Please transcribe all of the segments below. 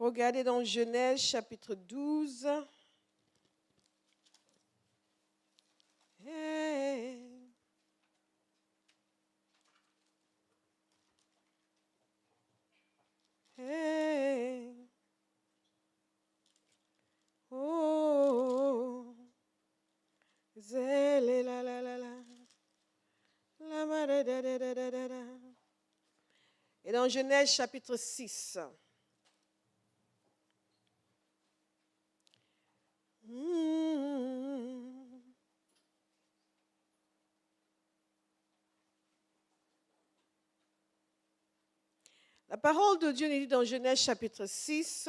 Regardez dans Genèse chapitre 12. Hey. Hey. Oh. Zélé la la la la. La ma da da da da da da da. Et dans Genèse chapitre 6. La parole de Dieu nous dit dans Genèse chapitre 6,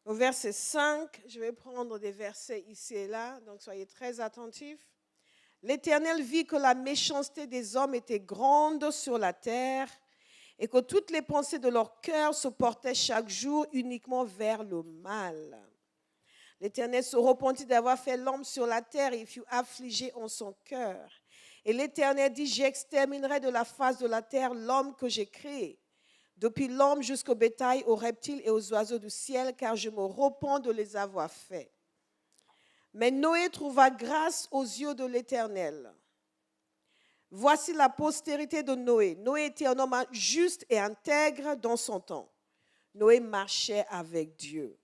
au verset 5, je vais prendre des versets ici et là, donc soyez très attentifs. L'Éternel vit que la méchanceté des hommes était grande sur la terre et que toutes les pensées de leur cœur se portaient chaque jour uniquement vers le mal. L'Éternel se repentit d'avoir fait l'homme sur la terre et il fut affligé en son cœur. Et l'Éternel dit, j'exterminerai de la face de la terre l'homme que j'ai créé, depuis l'homme jusqu'au bétail, aux reptiles et aux oiseaux du ciel, car je me repens de les avoir faits. Mais Noé trouva grâce aux yeux de l'Éternel. Voici la postérité de Noé. Noé était un homme juste et intègre dans son temps. Noé marchait avec Dieu.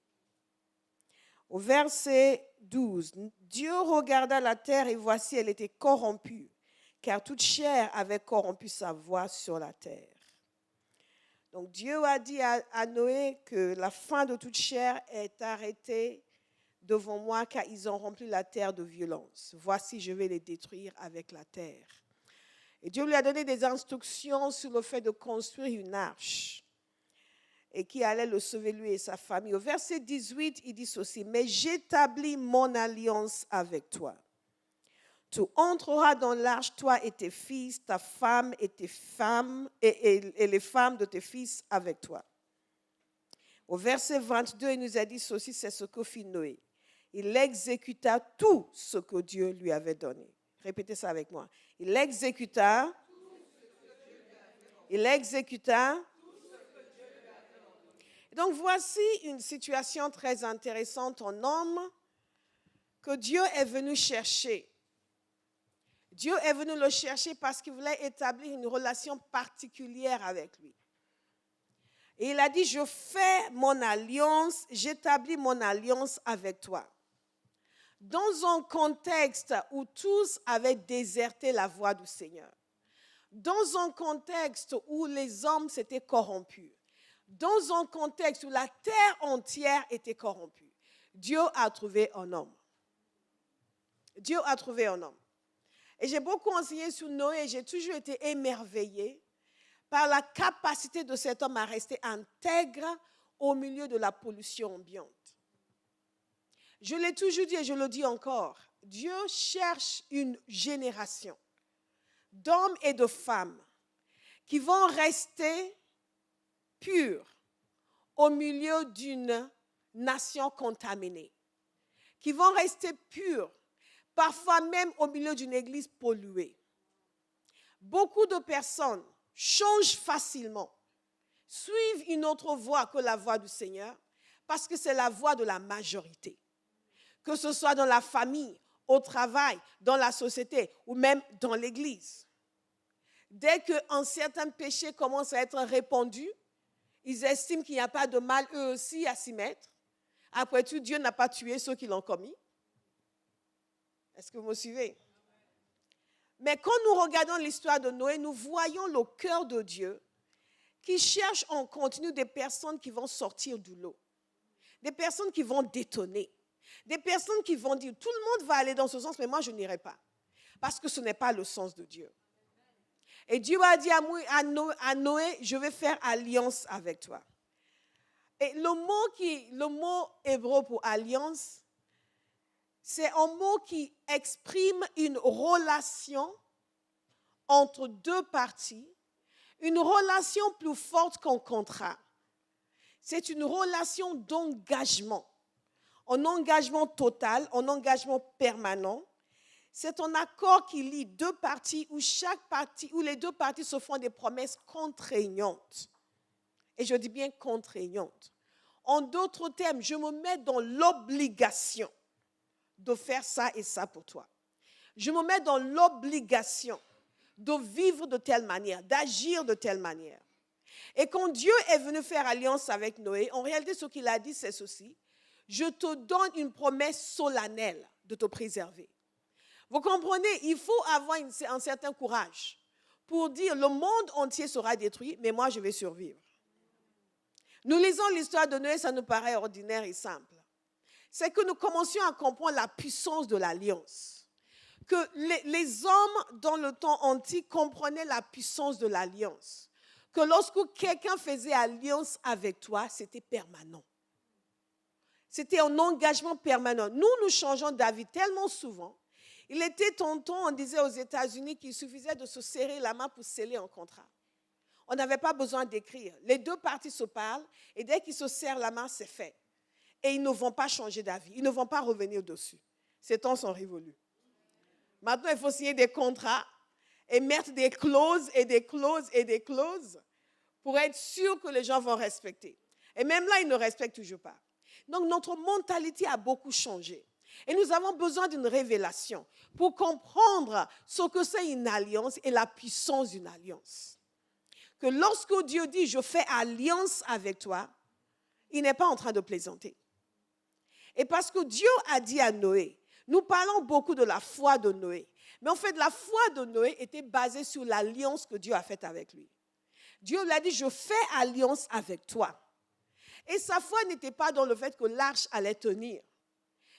Au verset 12, Dieu regarda la terre et voici, elle était corrompue, car toute chair avait corrompu sa voie sur la terre. Donc Dieu a dit à Noé que la fin de toute chair est arrêtée devant moi, car ils ont rempli la terre de violence. Voici, je vais les détruire avec la terre. Et Dieu lui a donné des instructions sur le fait de construire une arche et qui allait le sauver lui et sa famille. Au verset 18, il dit ceci, « Mais j'établis mon alliance avec toi. Tu entreras dans l'arche, toi et tes fils, ta femme et tes femmes, et les femmes de tes fils avec toi. » Au verset 22, il nous a dit ceci, c'est ce que fit Noé. Il exécuta tout ce que Dieu lui avait donné. Répétez ça avec moi. Il exécuta. Donc voici une situation très intéressante en homme que Dieu est venu chercher. Dieu est venu le chercher parce qu'il voulait établir une relation particulière avec lui. Et il a dit, je fais mon alliance, j'établis mon alliance avec toi. Dans un contexte où tous avaient déserté la voie du Seigneur, dans un contexte où les hommes s'étaient corrompus, dans un contexte où la terre entière était corrompue, Dieu a trouvé un homme. Dieu a trouvé un homme. Et j'ai beaucoup enseigné sur Noé et j'ai toujours été émerveillée par la capacité de cet homme à rester intègre au milieu de la pollution ambiante. Je l'ai toujours dit et je le dis encore, Dieu cherche une génération d'hommes et de femmes qui vont rester purs au milieu d'une nation contaminée, qui vont rester purs, parfois même au milieu d'une église polluée. Beaucoup de personnes changent facilement, suivent une autre voie que la voie du Seigneur, parce que c'est la voie de la majorité. Que ce soit dans la famille, au travail, dans la société ou même dans l'église. Dès qu'un certain péché commence à être répandu, ils estiment qu'il n'y a pas de mal eux aussi à s'y mettre. Après tout, Dieu n'a pas tué ceux qui l'ont commis. Est-ce que vous me suivez? Mais quand nous regardons l'histoire de Noé, nous voyons le cœur de Dieu qui cherche en continu des personnes qui vont sortir du lot, des personnes qui vont détonner, des personnes qui vont dire, tout le monde va aller dans ce sens, mais moi je n'irai pas, parce que ce n'est pas le sens de Dieu. Et Dieu a dit à Noé, je vais faire alliance avec toi. Et le mot hébreu pour alliance, c'est un mot qui exprime une relation entre deux parties, une relation plus forte qu'un contrat. C'est une relation d'engagement, un engagement total, un engagement permanent. C'est un accord qui lie deux parties où les deux parties se font des promesses contraignantes. Et je dis bien contraignante. En d'autres termes, je me mets dans l'obligation de faire ça et ça pour toi. Je me mets dans l'obligation de vivre de telle manière, d'agir de telle manière. Et quand Dieu est venu faire alliance avec Noé, en réalité, ce qu'il a dit, c'est ceci. Je te donne une promesse solennelle de te préserver. Vous comprenez, il faut avoir un certain courage pour dire le monde entier sera détruit, mais moi, je vais survivre. Nous lisons l'histoire de Noé, ça nous paraît ordinaire et simple. C'est que nous commencions à comprendre la puissance de l'alliance. Que les hommes dans le temps antique comprenaient la puissance de l'alliance. Que lorsque quelqu'un faisait alliance avec toi, c'était permanent. C'était un engagement permanent. Nous changeons d'avis tellement souvent. Il était tantôt, on disait aux États-Unis qu'il suffisait de se serrer la main pour sceller un contrat. On n'avait pas besoin d'écrire. Les deux parties se parlent et dès qu'ils se serrent la main, c'est fait. Et ils ne vont pas changer d'avis. Ils ne vont pas revenir dessus. Ces temps sont révolus. Maintenant, il faut signer des contrats et mettre des clauses et des clauses et des clauses pour être sûr que les gens vont respecter. Et même là, ils ne respectent toujours pas. Donc, notre mentalité a beaucoup changé. Et nous avons besoin d'une révélation pour comprendre ce que c'est une alliance et la puissance d'une alliance. Que lorsque Dieu dit « je fais alliance avec toi », il n'est pas en train de plaisanter. Et parce que Dieu a dit à Noé, nous parlons beaucoup de la foi de Noé, mais en fait la foi de Noé était basée sur l'alliance que Dieu a faite avec lui. Dieu lui a dit « je fais alliance avec toi ». Et sa foi n'était pas dans le fait que l'arche allait tenir.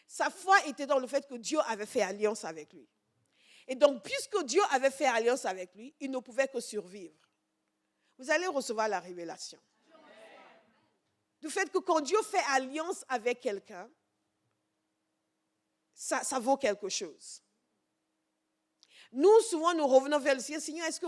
Sa foi était dans le fait que Dieu avait fait alliance avec lui. Et donc, puisque Dieu avait fait alliance avec lui, il ne pouvait que survivre. Vous allez recevoir la révélation. Du fait que quand Dieu fait alliance avec quelqu'un, ça vaut quelque chose. Nous, souvent, nous revenons vers le Seigneur. Seigneur, est-ce que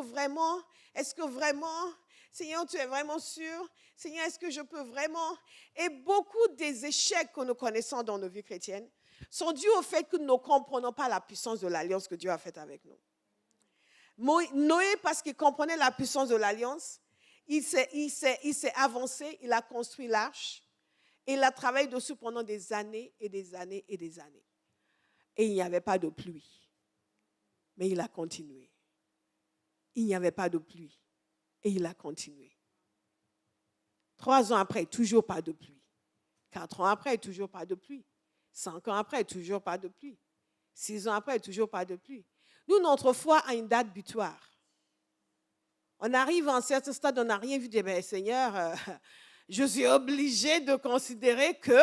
vraiment, Seigneur, tu es vraiment sûr? Seigneur, est-ce que je peux vraiment? Et beaucoup des échecs que nous connaissons dans nos vies chrétiennes sont dus au fait que nous ne comprenons pas la puissance de l'alliance que Dieu a faite avec nous. Noé, parce qu'il comprenait la puissance de l'alliance, il s'est avancé, il a construit l'arche, et il a travaillé dessus pendant des années et des années et des années. Et il n'y avait pas de pluie. Mais il a continué. Il n'y avait pas de pluie. Et il a continué. 3 ans après, toujours pas de pluie. 4 ans après, toujours pas de pluie. 5 ans après, toujours pas de pluie. 6 ans après, toujours pas de pluie. Nous, notre foi a une date butoir. On arrive à un certain stade, on n'a rien vu. Seigneur, je suis obligé de considérer que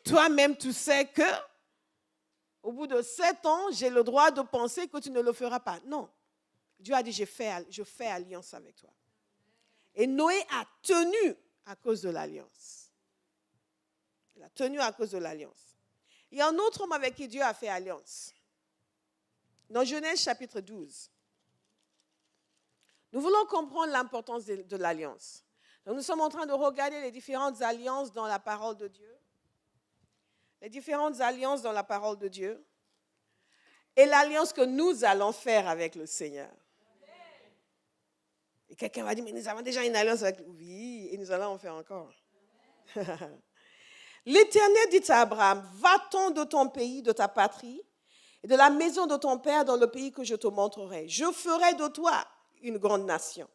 toi-même, tu sais que au bout de 7 ans, j'ai le droit de penser que tu ne le feras pas. Non. Dieu a dit, je fais alliance avec toi. Et Noé a tenu à cause de l'alliance. Il a tenu à cause de l'alliance. Il y a un autre homme avec qui Dieu a fait alliance. Dans Genèse chapitre 12. Nous voulons comprendre l'importance de l'alliance. Donc nous sommes en train de regarder les différentes alliances dans la parole de Dieu. Les différentes alliances dans la parole de Dieu. Et l'alliance que nous allons faire avec le Seigneur. Et quelqu'un va dire, mais nous avons déjà une alliance avec lui. Oui, et nous allons en faire encore. L'Éternel dit à Abraham, va-t'en de ton pays, de ta patrie, et de la maison de ton père dans le pays que je te montrerai. Je ferai de toi une grande nation,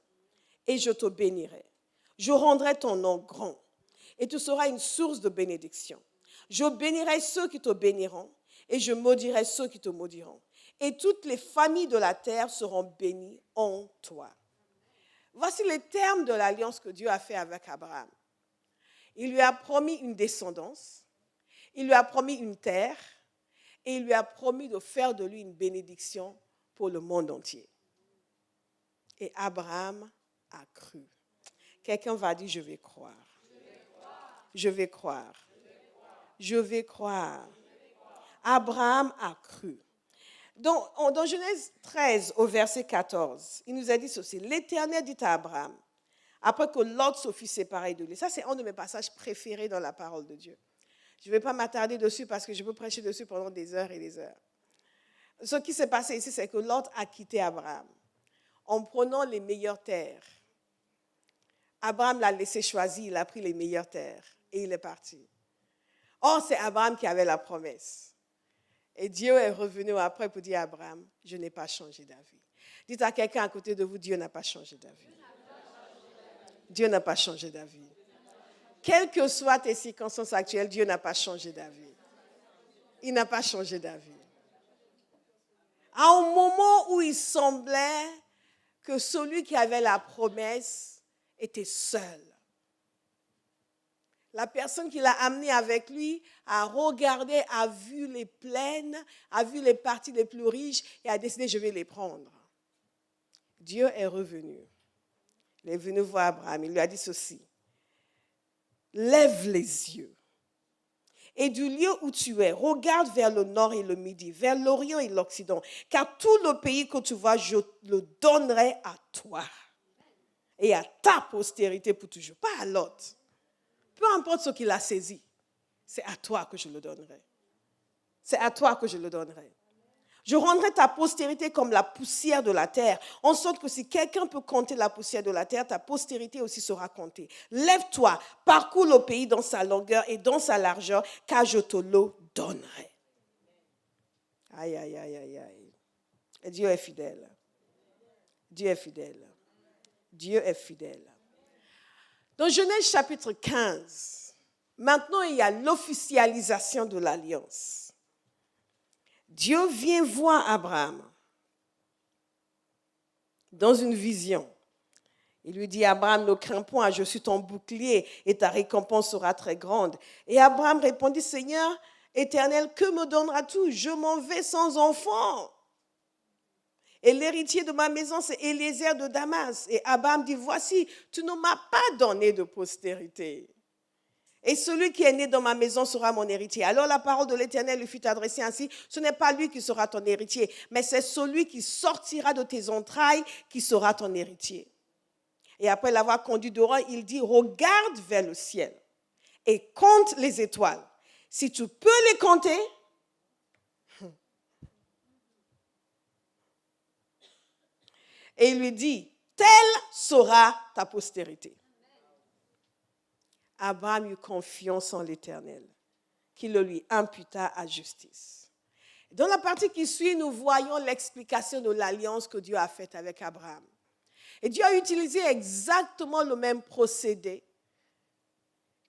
et je te bénirai. Je rendrai ton nom grand, et tu seras une source de bénédiction. Je bénirai ceux qui te béniront, et je maudirai ceux qui te maudiront. Et toutes les familles de la terre seront bénies en toi. Voici les termes de l'alliance que Dieu a fait avec Abraham. Il lui a promis une descendance, il lui a promis une terre, et il lui a promis de faire de lui une bénédiction pour le monde entier. Et Abraham a cru. Quelqu'un va dire, je vais croire. Je vais croire. Je vais croire. Abraham a cru. Dans Genèse 13, au verset 14, il nous a dit ceci. L'Éternel dit à Abraham, après que Lot se fut séparé de lui. Ça, c'est un de mes passages préférés dans la parole de Dieu. Je ne vais pas m'attarder dessus parce que je peux prêcher dessus pendant des heures et des heures. Ce qui s'est passé ici, c'est que Lot a quitté Abraham en prenant les meilleures terres, Abraham l'a laissé choisir, il a pris les meilleures terres et il est parti. Or, c'est Abraham qui avait la promesse. Et Dieu est revenu après pour dire à Abraham, je n'ai pas changé d'avis. Dites à quelqu'un à côté de vous, Dieu n'a pas changé d'avis. Dieu n'a pas changé d'avis. Quelles que soient tes circonstances actuelles, Dieu n'a pas changé d'avis. Il n'a pas changé d'avis. À un moment où il semblait que celui qui avait la promesse était seul. La personne qui l'a amené avec lui a regardé, a vu les plaines, a vu les parties les plus riches et a décidé, je vais les prendre. Dieu est revenu. Il est venu voir Abraham. Il lui a dit ceci. Lève les yeux. Et du lieu où tu es, regarde vers le nord et le midi, vers l'orient et l'occident. Car tout le pays que tu vois, je le donnerai à toi. Et à ta postérité pour toujours. Pas à l'autre. Peu importe ce qu'il a saisi, c'est à toi que je le donnerai. C'est à toi que je le donnerai. Je rendrai ta postérité comme la poussière de la terre, en sorte que si quelqu'un peut compter la poussière de la terre, ta postérité aussi sera comptée. Lève-toi, parcours le pays dans sa longueur et dans sa largeur, car je te le donnerai. Aïe, aïe, aïe, aïe, aïe. Et Dieu est fidèle. Dieu est fidèle. Dieu est fidèle. Dans Genèse chapitre 15, maintenant il y a l'officialisation de l'alliance. Dieu vient voir Abraham dans une vision. Il lui dit, Abraham, ne crains point, je suis ton bouclier et ta récompense sera très grande. Et Abraham répondit, Seigneur éternel, que me donneras-tu? Je m'en vais sans enfant. Et l'héritier de ma maison, c'est Eliezer de Damas. Et Abraham dit, voici, tu ne m'as pas donné de postérité. Et celui qui est né dans ma maison sera mon héritier. Alors la parole de l'Éternel lui fut adressée ainsi. Ce n'est pas lui qui sera ton héritier, mais c'est celui qui sortira de tes entrailles qui sera ton héritier. Et après l'avoir conduit dehors, il dit, regarde vers le ciel et compte les étoiles. Si tu peux les compter, et il lui dit, telle sera ta postérité. Abraham eut confiance en l'Éternel, qui le lui imputa à justice. Dans la partie qui suit, nous voyons l'explication de l'alliance que Dieu a faite avec Abraham. Et Dieu a utilisé exactement le même procédé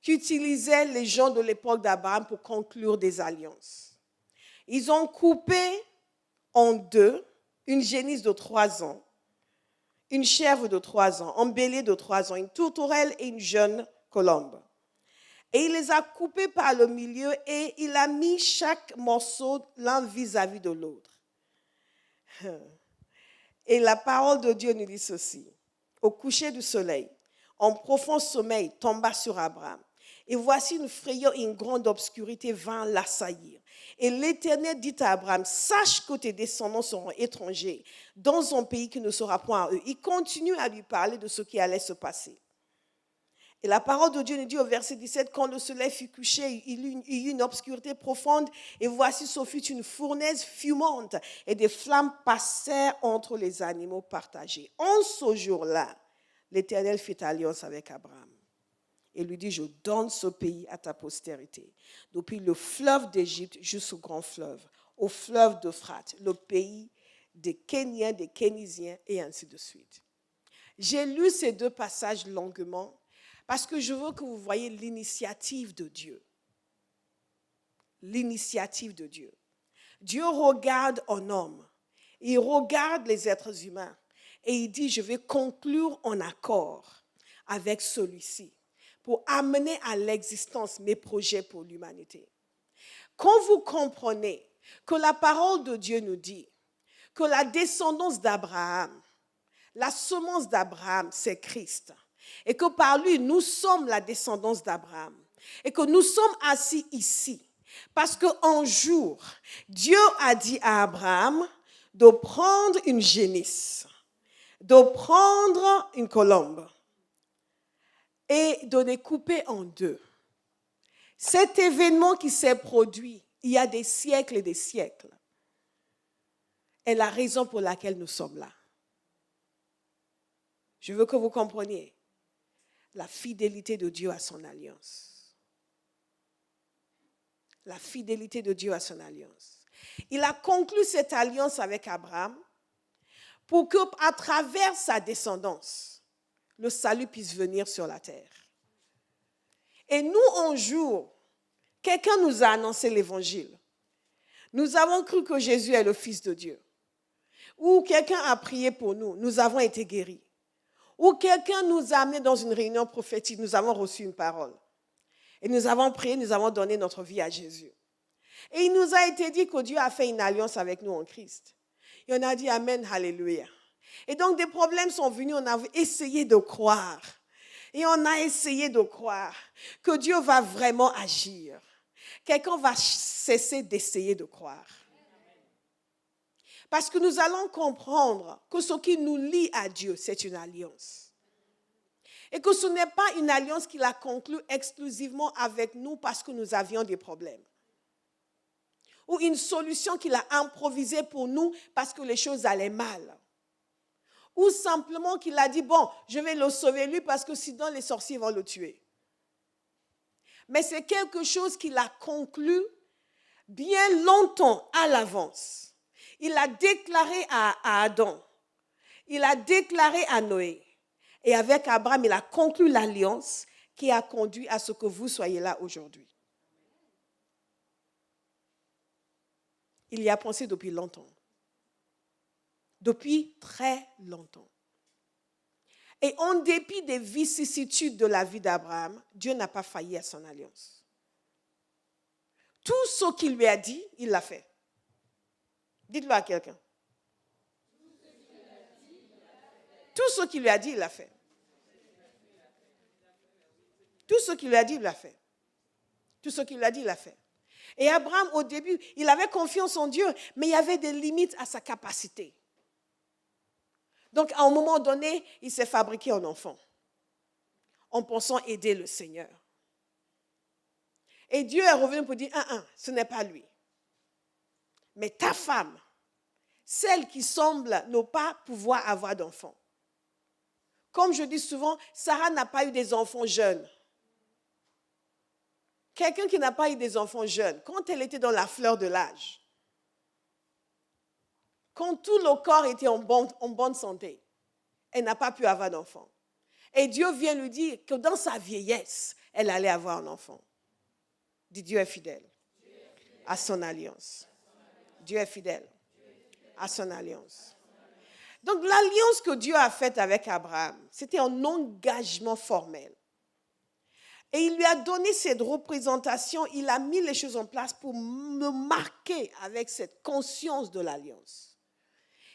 qu'utilisaient les gens de l'époque d'Abraham pour conclure des alliances. Ils ont coupé en deux une génisse de 3 ans, une chèvre de 3 ans, un bélier de 3 ans, une tourterelle et une jeune colombe. Et il les a coupés par le milieu et il a mis chaque morceau l'un vis-à-vis de l'autre. Et la parole de Dieu nous dit ceci. Au coucher du soleil, un profond sommeil tomba sur Abraham. Et voici une frayeur et une grande obscurité vint l'assaillir. Et l'Éternel dit à Abraham, sache que tes descendants seront étrangers dans un pays qui ne sera point à eux. Il continue à lui parler de ce qui allait se passer. Et la parole de Dieu nous dit au verset 17, quand le soleil fut couché, il y eut une obscurité profonde, et voici ce fut une fournaise fumante, et des flammes passèrent entre les animaux partagés. En ce jour-là, l'Éternel fit alliance avec Abraham. Et lui dit, je donne ce pays à ta postérité. Depuis le fleuve d'Égypte jusqu'au grand fleuve, au fleuve d'Euphrate, le pays des Kéniens, des Kénisiens, et ainsi de suite. J'ai lu ces 2 passages longuement, parce que je veux que vous voyez l'initiative de Dieu. L'initiative de Dieu. Dieu regarde un homme. Il regarde les êtres humains. Et il dit, je vais conclure un accord avec celui-ci pour amener à l'existence mes projets pour l'humanité. Quand vous comprenez que la parole de Dieu nous dit que la descendance d'Abraham, la semence d'Abraham, c'est Christ. Et que par lui, nous sommes la descendance d'Abraham. Et que nous sommes assis ici. Parce qu'un jour, Dieu a dit à Abraham de prendre une génisse, de prendre une colombe et de les couper en 2. Cet événement qui s'est produit il y a des siècles et des siècles est la raison pour laquelle nous sommes là. Je veux que vous compreniez. la fidélité de Dieu à son alliance. La fidélité de Dieu à son alliance. Il a conclu cette alliance avec Abraham pour qu'à travers sa descendance, le salut puisse venir sur la terre. Et nous, un jour, quelqu'un nous a annoncé l'évangile. Nous avons cru que Jésus est le Fils de Dieu. Ou quelqu'un a prié pour nous, nous avons été guéris. Ou quelqu'un nous a amenés dans une réunion prophétique, nous avons reçu une parole. Et nous avons prié, nous avons donné notre vie à Jésus. Et il nous a été dit que Dieu a fait une alliance avec nous en Christ. Et on a dit Amen, Alléluia. Et donc des problèmes sont venus, on a essayé de croire. Et on a essayé de croire que Dieu va vraiment agir. Quelqu'un va cesser d'essayer de croire. Parce que nous allons comprendre que ce qui nous lie à Dieu, c'est une alliance. Et que ce n'est pas une alliance qu'il a conclue exclusivement avec nous parce que nous avions des problèmes. Ou une solution qu'il a improvisée pour nous parce que les choses allaient mal. Ou simplement qu'il a dit, bon, je vais le sauver lui parce que sinon les sorciers vont le tuer. Mais c'est quelque chose qu'il a conclu bien longtemps à l'avance. Il a déclaré à Adam, il a déclaré à Noé. Et avec Abraham, il a conclu l'alliance qui a conduit à ce que vous soyez là aujourd'hui. Il y a pensé depuis longtemps. Depuis très longtemps. Et en dépit des vicissitudes de la vie d'Abraham, Dieu n'a pas failli à son alliance. Tout ce qu'il lui a dit, il l'a fait. Dites-le à quelqu'un. Tout ce qu'il lui a dit, il l'a fait. Tout ce qu'il lui a dit, il l'a fait. Tout ce qu'il lui a dit, il l'a fait. Et Abraham, au début, il avait confiance en Dieu, mais il y avait des limites à sa capacité. Donc, à un moment donné, il s'est fabriqué un enfant en pensant aider le Seigneur. Et Dieu est revenu pour dire, ce n'est pas lui. Mais ta femme, celle qui semble ne pas pouvoir avoir d'enfant. Comme je dis souvent, Sarah n'a pas eu des enfants jeunes. Quelqu'un qui n'a pas eu des enfants jeunes, quand elle était dans la fleur de l'âge, quand tout le corps était en bonne santé, elle n'a pas pu avoir d'enfant. Et Dieu vient lui dire que dans sa vieillesse, elle allait avoir un enfant. Dieu est fidèle à son alliance. Dieu est fidèle à son alliance. Donc l'alliance que Dieu a faite avec Abraham, c'était un engagement formel. Et il lui a donné cette représentation, il a mis les choses en place pour me marquer avec cette conscience de l'alliance.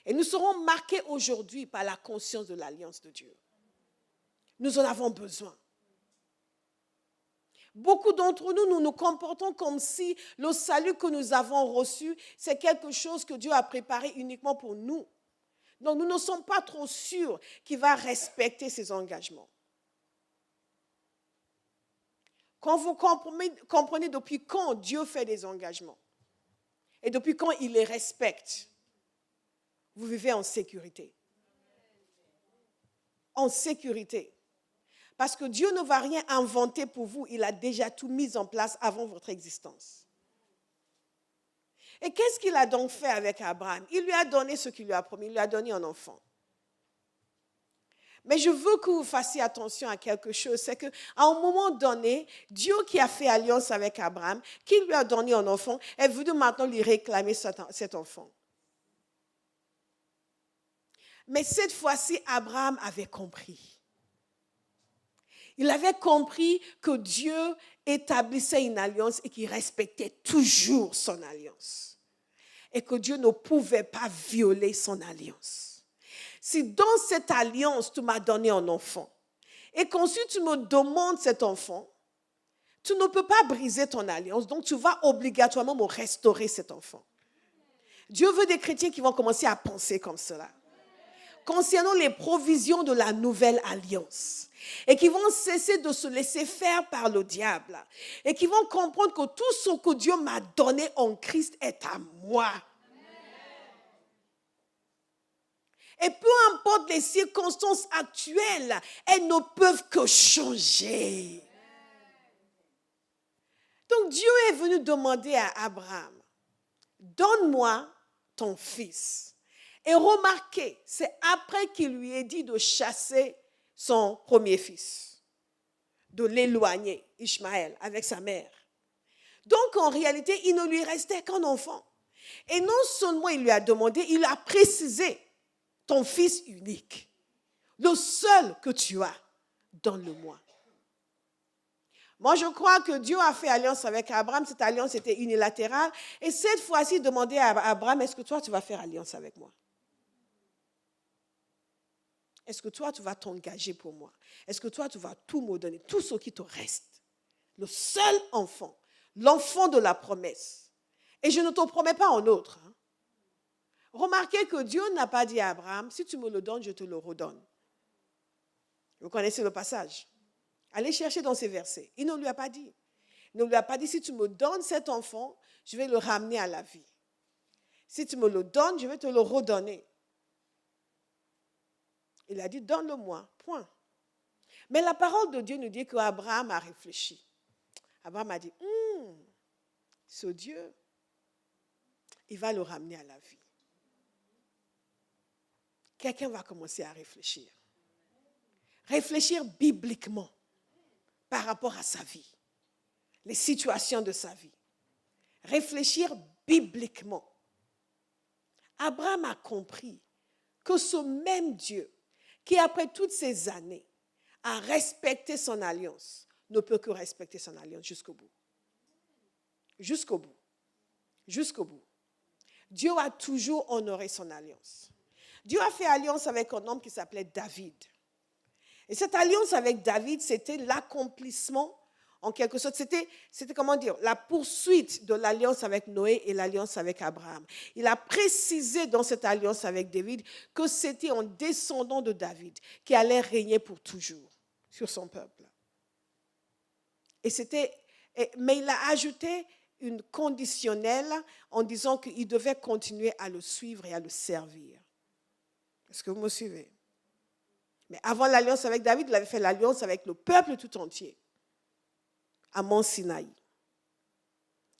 Et nous serons marqués aujourd'hui par la conscience de l'alliance de Dieu. Nous en avons besoin. Beaucoup d'entre nous, nous nous comportons comme si le salut que nous avons reçu, c'est quelque chose que Dieu a préparé uniquement pour nous. Donc nous ne sommes pas trop sûrs qu'il va respecter ses engagements. Quand vous comprenez depuis quand Dieu fait des engagements et depuis quand il les respecte, vous vivez en sécurité. En sécurité. Parce que Dieu ne va rien inventer pour vous. Il a déjà tout mis en place avant votre existence. Et qu'est-ce qu'il a donc fait avec Abraham? Il lui a donné ce qu'il lui a promis. Il lui a donné un enfant. Mais je veux que vous fassiez attention à quelque chose. C'est qu'à un moment donné, Dieu qui a fait alliance avec Abraham, qui lui a donné un enfant, est venu maintenant lui réclamer cet enfant. Mais cette fois-ci, Abraham avait compris. Il avait compris que Dieu établissait une alliance et qu'il respectait toujours son alliance. Et que Dieu ne pouvait pas violer son alliance. Si dans cette alliance, tu m'as donné un enfant, et qu'ensuite tu me demandes cet enfant, tu ne peux pas briser ton alliance, donc tu vas obligatoirement me restaurer cet enfant. Dieu veut des chrétiens qui vont commencer à penser comme cela. Concernant les provisions de la nouvelle alliance. Et qui vont cesser de se laisser faire par le diable. Et qui vont comprendre que tout ce que Dieu m'a donné en Christ est à moi. Et peu importe les circonstances actuelles, elles ne peuvent que changer. Donc Dieu est venu demander à Abraham, donne-moi ton fils. Et remarquez, c'est après qu'il lui ait dit de chasser son premier fils, de l'éloigner, Ishmaël, avec sa mère. Donc en réalité, il ne lui restait qu'un enfant. Et non seulement il lui a demandé, il a précisé, ton fils unique, le seul que tu as, donne-le-moi. Moi, je crois que Dieu a fait alliance avec Abraham. Cette alliance était unilatérale. Et cette fois-ci, il demandait à Abraham, est-ce que toi, tu vas faire alliance avec moi? Est-ce que toi, tu vas t'engager pour moi? Est-ce que toi, tu vas tout me donner, tout ce qui te reste? Le seul enfant, l'enfant de la promesse. Et je ne te promets pas un autre. Remarquez que Dieu n'a pas dit à Abraham, si tu me le donnes, je te le redonne. Vous connaissez le passage. Allez chercher dans ces versets. Il ne lui a pas dit. Il ne lui a pas dit, si tu me donnes cet enfant, je vais le ramener à la vie. Si tu me le donnes, je vais te le redonner. Il a dit, donne-le-moi, point. Mais la parole de Dieu nous dit qu'Abraham a réfléchi. Abraham a dit, ce Dieu, il va le ramener à la vie. Quelqu'un va commencer à réfléchir. Réfléchir bibliquement par rapport à sa vie, les situations de sa vie. Réfléchir bibliquement. Abraham a compris que ce même Dieu, qui après toutes ces années a respecté son alliance, ne peut que respecter son alliance jusqu'au bout. Jusqu'au bout. Jusqu'au bout. Dieu a toujours honoré son alliance. Dieu a fait alliance avec un homme qui s'appelait David. Et cette alliance avec David, c'était l'accomplissement, en quelque sorte, c'était comment dire, la poursuite de l'alliance avec Noé et l'alliance avec Abraham. Il a précisé dans cette alliance avec David que c'était un descendant de David qui allait régner pour toujours sur son peuple. Mais il a ajouté une conditionnelle en disant qu'il devait continuer à le suivre et à le servir. Est-ce que vous me suivez? Mais avant l'alliance avec David, il avait fait l'alliance avec le peuple tout entier, à Mont Sinaï.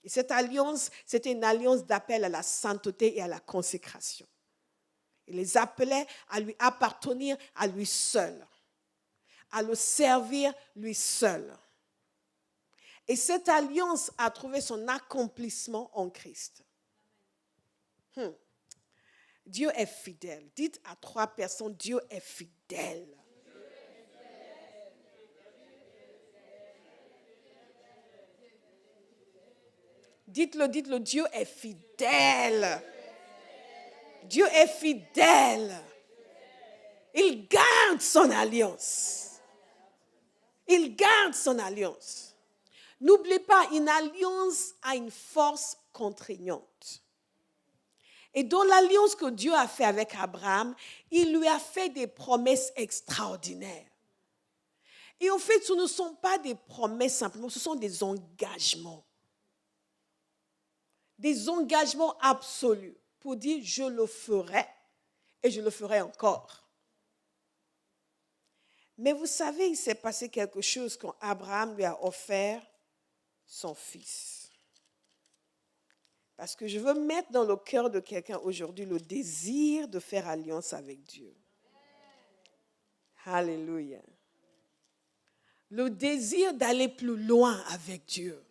Et cette alliance, c'était une alliance d'appel à la sainteté et à la consécration. Il les appelait à lui appartenir à lui seul, à le servir lui seul. Et cette alliance a trouvé son accomplissement en Christ. Dieu est fidèle. Dites à 3 personnes, Dieu est fidèle. Dites-le, Dieu est fidèle. Dieu est fidèle. Il garde son alliance. Il garde son alliance. N'oubliez pas, une alliance a une force contraignante. Et dans l'alliance que Dieu a fait avec Abraham, il lui a fait des promesses extraordinaires. Et en fait, ce ne sont pas des promesses simplement, ce sont des engagements. Des engagements absolus pour dire je le ferai et je le ferai encore. Mais vous savez, il s'est passé quelque chose quand Abraham lui a offert son fils. Parce que je veux mettre dans le cœur de quelqu'un aujourd'hui le désir de faire alliance avec Dieu. Alléluia. Le désir d'aller plus loin avec Dieu.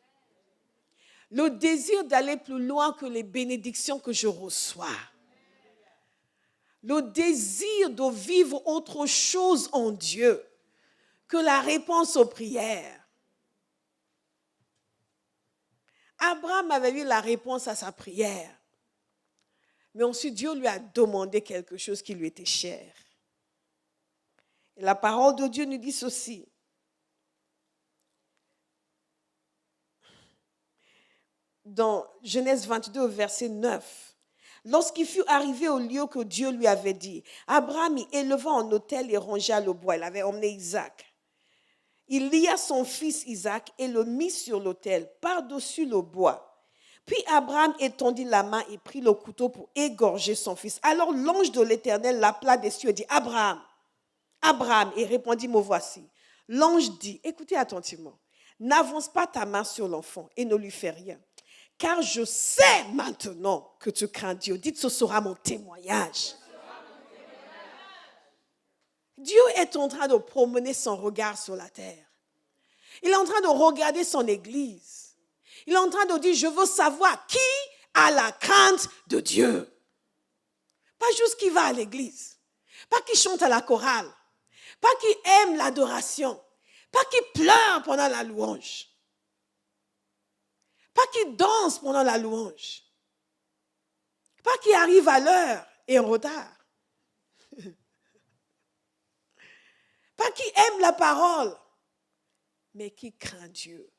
Le désir d'aller plus loin que les bénédictions que je reçois. Le désir de vivre autre chose en Dieu que la réponse aux prières. Abraham avait eu la réponse à sa prière. Mais ensuite, Dieu lui a demandé quelque chose qui lui était cher. Et la parole de Dieu nous dit ceci. Dans Genèse 22, verset 9. Lorsqu'il fut arrivé au lieu que Dieu lui avait dit, Abraham y éleva un autel et rangea le bois. Il avait emmené Isaac. Il lia son fils Isaac et le mit sur l'autel, par-dessus le bois. Puis Abraham étendit la main et prit le couteau pour égorger son fils. Alors l'ange de l'Éternel l'appela des cieux et dit, Abraham, Abraham, et répondit, me voici. L'ange dit, écoutez attentivement, n'avance pas ta main sur l'enfant et ne lui fais rien. Car je sais maintenant que tu crains Dieu. Dites, ce sera mon témoignage. Dieu est en train de promener son regard sur la terre. Il est en train de regarder son église. Il est en train de dire, je veux savoir qui a la crainte de Dieu. Pas juste qui va à l'église. Pas qui chante à la chorale. Pas qui aime l'adoration. Pas qui pleure pendant la louange. Pas qui danse pendant la louange. Pas qui arrive à l'heure et en retard. Pas qui aime la parole, mais qui craint Dieu.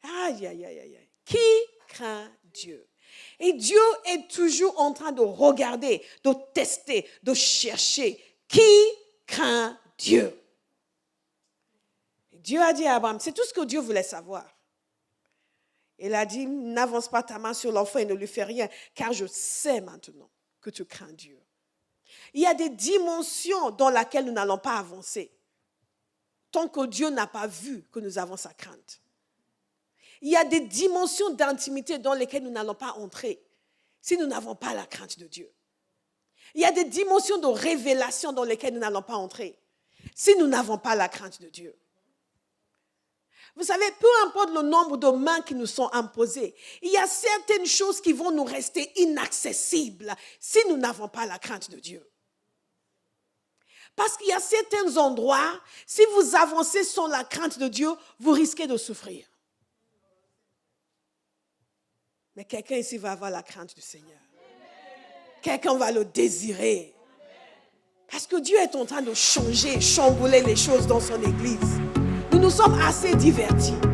Aïe, aïe, aïe, aïe. Qui craint Dieu? Et Dieu est toujours en train de regarder, de tester, de chercher. Qui craint Dieu? Et Dieu a dit à Abraham, c'est tout ce que Dieu voulait savoir. Il a dit, n'avance pas ta main sur l'enfant et ne lui fais rien, car je sais maintenant que tu crains Dieu. Il y a des dimensions dans lesquelles nous n'allons pas avancer tant que Dieu n'a pas vu que nous avons sa crainte. Il y a des dimensions d'intimité dans lesquelles nous n'allons pas entrer si nous n'avons pas la crainte de Dieu. Il y a des dimensions de révélation dans lesquelles nous n'allons pas entrer si nous n'avons pas la crainte de Dieu. Vous savez, peu importe le nombre de mains qui nous sont imposées, il y a certaines choses qui vont nous rester inaccessibles si nous n'avons pas la crainte de Dieu. Parce qu'il y a certains endroits, si vous avancez sans la crainte de Dieu, vous risquez de souffrir. Mais quelqu'un ici va avoir la crainte du Seigneur. Quelqu'un va le désirer. Parce que Dieu est en train de changer, chambouler les choses dans son église. Nous nous sommes assez divertis.